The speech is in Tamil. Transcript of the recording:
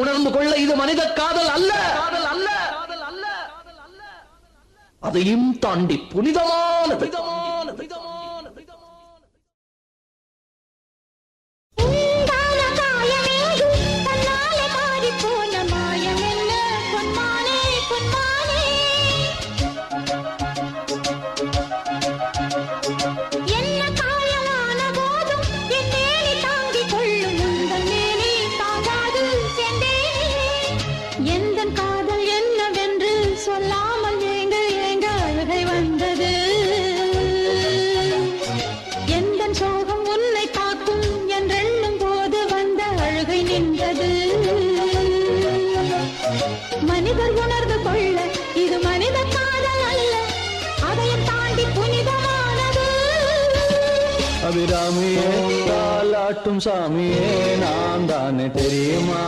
உணர்ந்து கொள்ள இது மனித காதல் அல்ல, அதையும் தாண்டி புனிதமானது. மனிதர் உணர்ந்து கொள்ள இது மனித காதல் அல்ல, அதையும் தாண்டி புனிதமானது. அபிராமியே தாலாட்டும் சாமியே நான் தானே தெரியுமா?